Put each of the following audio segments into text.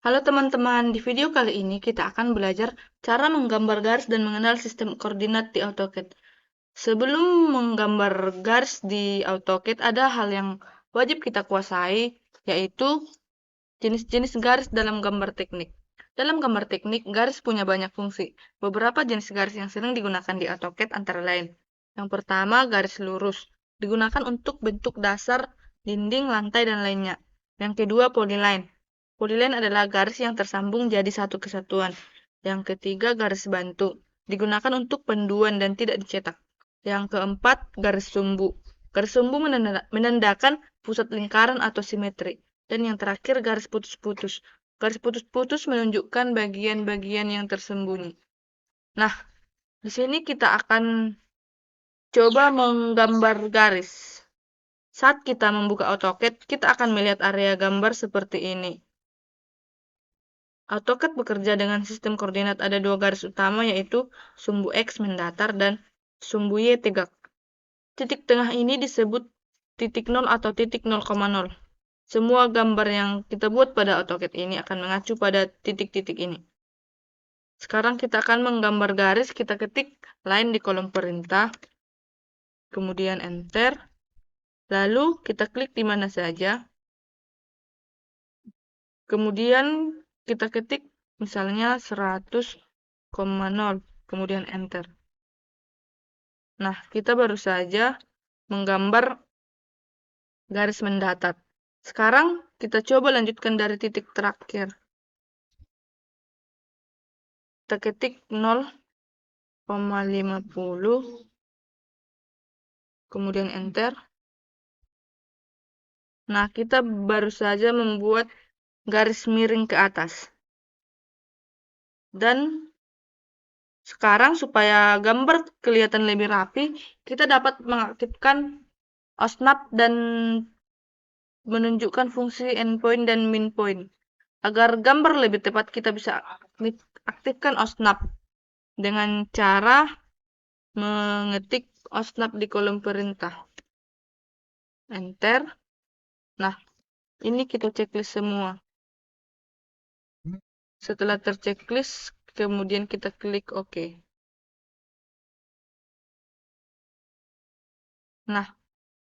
Halo teman-teman, di video kali ini kita akan belajar cara menggambar garis dan mengenal sistem koordinat di AutoCAD. Sebelum menggambar garis di AutoCAD, ada hal yang wajib kita kuasai, yaitu jenis-jenis garis dalam gambar teknik. Dalam gambar teknik, garis punya banyak fungsi. Beberapa jenis garis yang sering digunakan di AutoCAD antara lain. Yang pertama, garis lurus. Digunakan untuk bentuk dasar, dinding, lantai, dan lainnya. Yang kedua, polyline. Polyline adalah garis yang tersambung jadi satu kesatuan. Yang ketiga, garis bantu. Digunakan untuk penduan dan tidak dicetak. Yang keempat, garis sumbu. Garis sumbu menandakan pusat lingkaran atau simetri. Dan yang terakhir, garis putus-putus. Garis putus-putus menunjukkan bagian-bagian yang tersembunyi. Nah, di sini kita akan coba menggambar garis. Saat kita membuka AutoCAD, kita akan melihat area gambar seperti ini. AutoCAD bekerja dengan sistem koordinat. Ada dua garis utama, yaitu sumbu X mendatar dan sumbu Y tegak. Titik tengah ini disebut titik 0 atau titik 0,0. Semua gambar yang kita buat pada AutoCAD ini akan mengacu pada titik-titik ini. Sekarang kita akan menggambar garis. Kita ketik line di kolom perintah, kemudian enter. Lalu kita klik di mana saja. Kemudian kita ketik misalnya 100,0, kemudian enter. Nah, kita baru saja menggambar garis mendatar. Sekarang kita coba lanjutkan dari titik terakhir. Kita ketik 0,50, kemudian enter. Nah, kita baru saja membuat garis miring ke atas. Dan sekarang supaya gambar kelihatan lebih rapi, kita dapat mengaktifkan OSNAP dan menunjukkan fungsi endpoint dan minpoint. Agar gambar lebih tepat, kita bisa aktifkan OSNAP dengan cara mengetik OSNAP di kolom perintah. Enter. Nah, ini kita checklist semua. Setelah terchecklist, kemudian kita klik OK. Nah,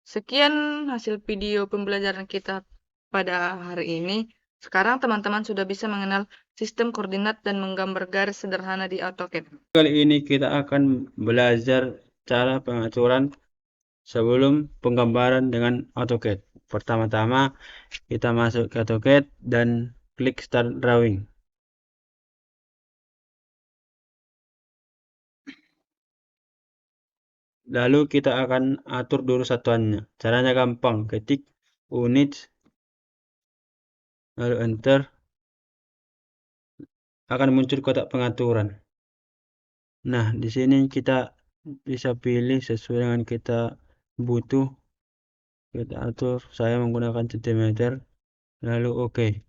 sekian hasil video pembelajaran kita pada hari ini. Sekarang teman-teman sudah bisa mengenal sistem koordinat dan menggambar garis sederhana di AutoCAD. Kali ini kita akan belajar cara pengaturan sebelum penggambaran dengan AutoCAD. Pertama-tama kita masuk ke AutoCAD dan klik Start Drawing. Lalu kita akan atur dulu satuannya. Caranya gampang, ketik units, lalu enter, akan muncul kotak pengaturan. Nah, di sini kita bisa pilih sesuai dengan kita butuh. Kita atur, saya menggunakan cm, lalu OK.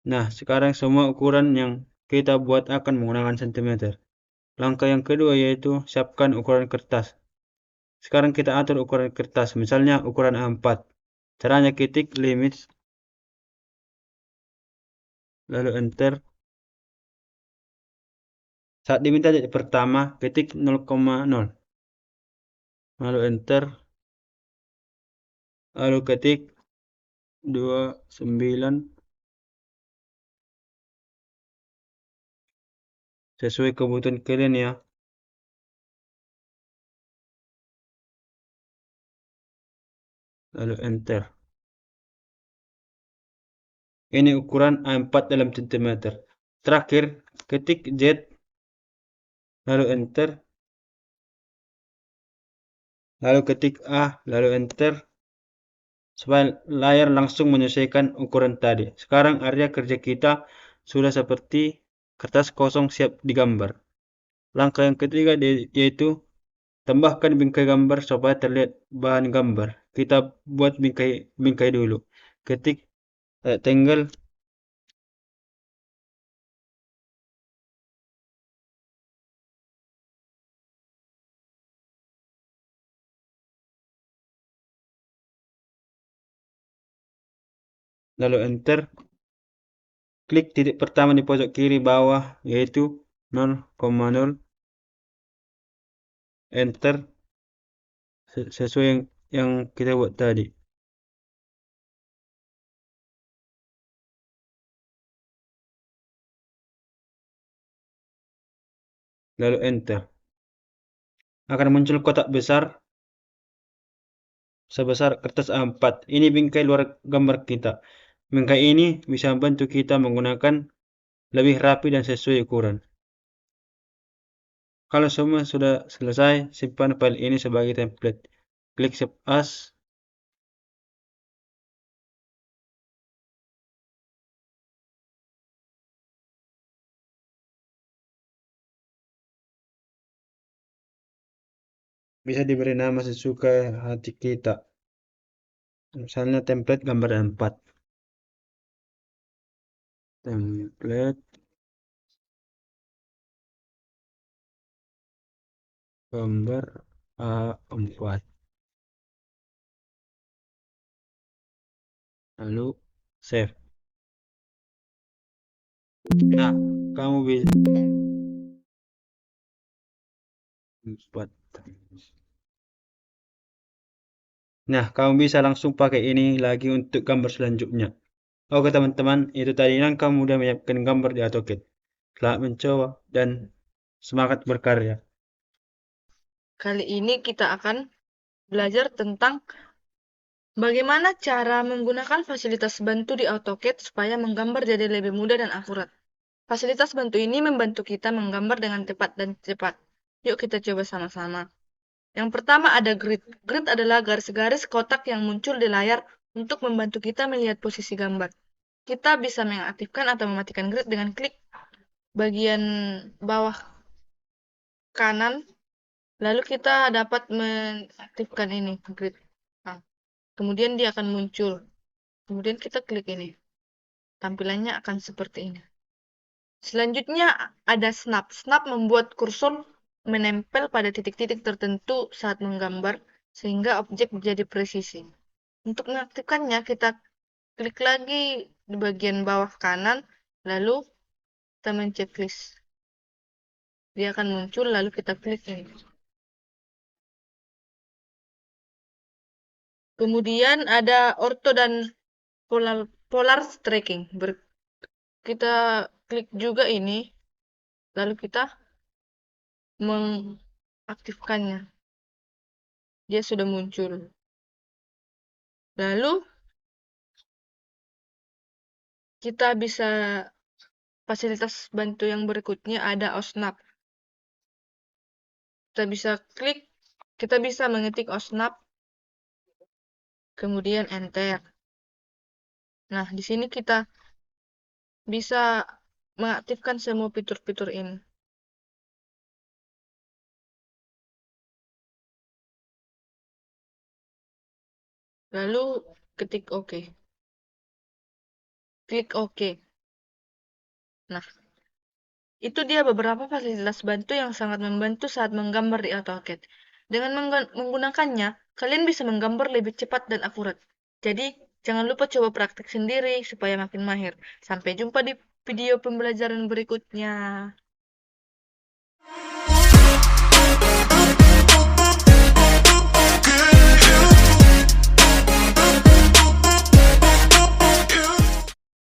Nah, sekarang semua ukuran yang kita buat akan menggunakan cm. Langkah yang kedua yaitu siapkan ukuran kertas. Sekarang kita atur ukuran kertas, misalnya ukuran A4. Caranya ketik limits, lalu enter. Saat diminta jadi pertama, ketik 0,0. Lalu enter. Lalu ketik 29 sesuai kebutuhan kalian ya. Lalu enter. Ini ukuran A4 dalam cm. Terakhir, ketik Z, lalu enter. Lalu ketik A, lalu enter. Supaya layar langsung menyesuaikan ukuran tadi. Sekarang area kerja kita sudah seperti kertas kosong siap digambar. Langkah yang ketiga yaitu tambahkan bingkai gambar supaya terlihat bahan gambar. Kita buat bingkai dulu. Ketik rectangle, lalu enter. klik titik pertama di pojok kiri bawah, yaitu 0,0, enter, sesuai yang kita buat tadi. Lalu enter. Akan muncul kotak besar sebesar kertas A4. Ini bingkai luar gambar kita. Bingkai ini bisa membantu kita menggunakan lebih rapi dan sesuai ukuran. Kalau semua sudah selesai, simpan file ini sebagai template. Klik Save As. Bisa diberi nama sesuka hati kita. Misalnya template gambar A4. Template gambar A4. Lalu save. Nah, kamu bisa buat. Nah, kamu bisa langsung pakai ini lagi untuk gambar selanjutnya. Oke teman-teman, itu tadi yang kamu udah menyiapkan gambar di AutoCAD. Selamat mencoba dan semangat berkarya. Kali ini kita akan belajar tentang bagaimana cara menggunakan fasilitas bantu di AutoCAD supaya menggambar jadi lebih mudah dan akurat. Fasilitas bantu ini membantu kita menggambar dengan tepat dan cepat. Yuk kita coba sama-sama. Yang pertama ada grid. Grid adalah garis-garis kotak yang muncul di layar untuk membantu kita melihat posisi gambar. Kita bisa mengaktifkan atau mematikan grid dengan klik bagian bawah kanan, lalu kita dapat mengaktifkan ini grid. Nah, kemudian dia akan muncul. Kemudian kita klik ini. Tampilannya akan seperti ini. Selanjutnya ada snap. Snap membuat kursor menempel pada titik-titik tertentu saat menggambar sehingga objek menjadi presisi. Untuk mengaktifkannya, kita klik lagi di bagian bawah kanan, lalu kita mencet checklist. Dia akan muncul, lalu kita klik ini. Kemudian ada ortho dan polar tracking. Kita klik juga ini, lalu kita mengaktifkannya. Dia sudah muncul. Lalu kita bisa fasilitas bantu yang berikutnya ada OSNAP. Kita bisa mengetik OSNAP, kemudian enter. Nah, di sini kita bisa mengaktifkan semua fitur-fitur ini. Lalu ketik OK. Klik OK. Nah, itu dia beberapa fasilitas bantu yang sangat membantu saat menggambar di AutoCAD. Dengan menggunakannya, kalian bisa menggambar lebih cepat dan akurat. Jadi, jangan lupa coba praktik sendiri supaya makin mahir. Sampai jumpa di video pembelajaran berikutnya.